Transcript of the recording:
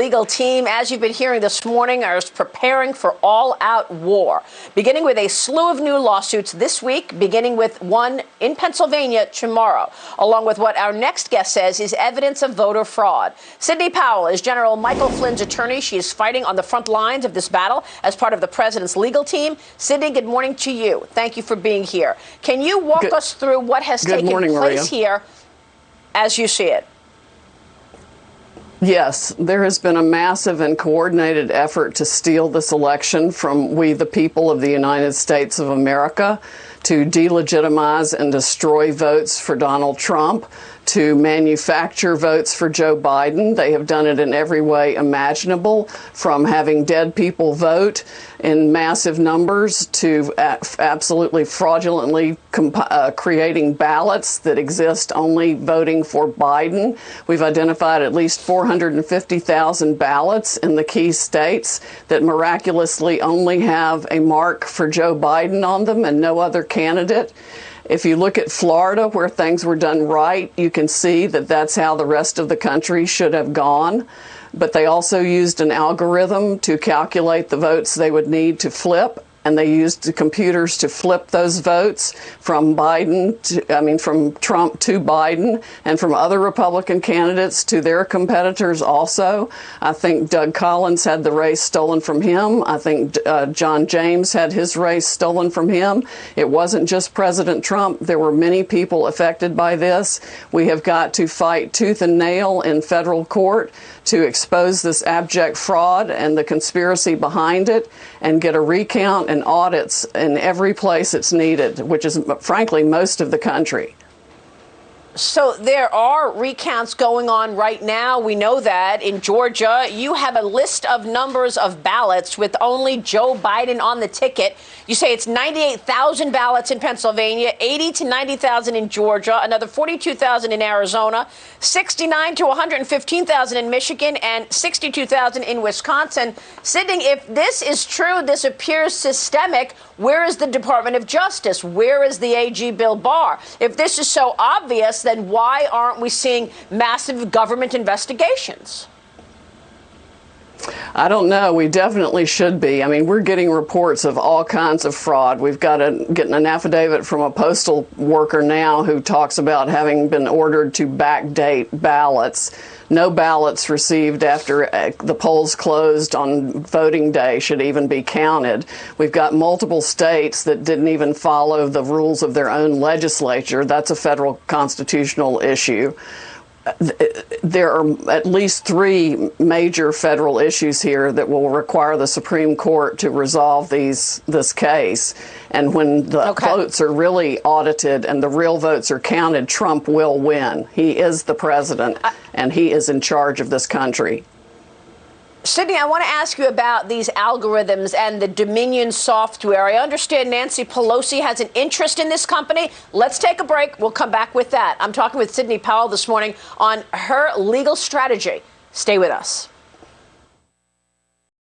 legal team, as you've been hearing this morning, is preparing for all-out war, beginning with a slew of new lawsuits this week, beginning with one in Pennsylvania tomorrow, along with what our next guest says is evidence of voter fraud. Sidney Powell is General Michael Flynn's attorney. She is fighting on the front lines of this battle as part of the president's legal team. Sidney, good morning to you. Thank you for being here. Can you walk us through what has taken place here as you see it? Yes, there has been a massive and coordinated effort to steal this election from we, the people of the United States of America, to delegitimize and destroy votes for Donald Trump, to manufacture votes for Joe Biden. They have done it in every way imaginable, from having dead people vote in massive numbers to absolutely fraudulently creating ballots that exist only voting for Biden. We've identified at least 450,000 ballots in the key states that miraculously only have a mark for Joe Biden on them and no other candidate. If you look at Florida, where things were done right, you can see that that's how the rest of the country should have gone. But they also used an algorithm to calculate the votes they would need to flip, and they used the computers to flip those votes from Trump to Biden, and from other Republican candidates to their competitors also. I think Doug Collins had the race stolen from him. I think John James had his race stolen from him. It wasn't just President Trump. There were many people affected by this. We have got to fight tooth and nail in federal court to expose this abject fraud and the conspiracy behind it, and get a recount and audits in every place it's needed, which is, frankly, most of the country. So there are recounts going on right now. We know that in Georgia, you have a list of numbers of ballots with only Joe Biden on the ticket. You say it's 98,000 ballots in Pennsylvania, 80 to 90,000 in Georgia, another 42,000 in Arizona, 69 to 115,000 in Michigan, and 62,000 in Wisconsin. Sidney, if this is true, this appears systemic. Where is the Department of Justice? Where is the AG Bill Barr? If this is so obvious, then why aren't we seeing massive government investigations? I don't know. We definitely should be. I mean, we're getting reports of all kinds of fraud. We've got getting an affidavit from a postal worker now who talks about having been ordered to backdate ballots. No ballots received after the polls closed on voting day should even be counted. We've got multiple states that didn't even follow the rules of their own legislature. That's a federal constitutional issue. There are at least 3 major federal issues here that will require the Supreme Court to resolve this case. And when the votes are really audited and the real votes are counted, Trump will win. He is the president, and he is in charge of this country. Sidney, I want to ask you about these algorithms and the Dominion software. I understand Nancy Pelosi has an interest in this company. Let's take a break. We'll come back with that. I'm talking with Sidney Powell this morning on her legal strategy. Stay with us.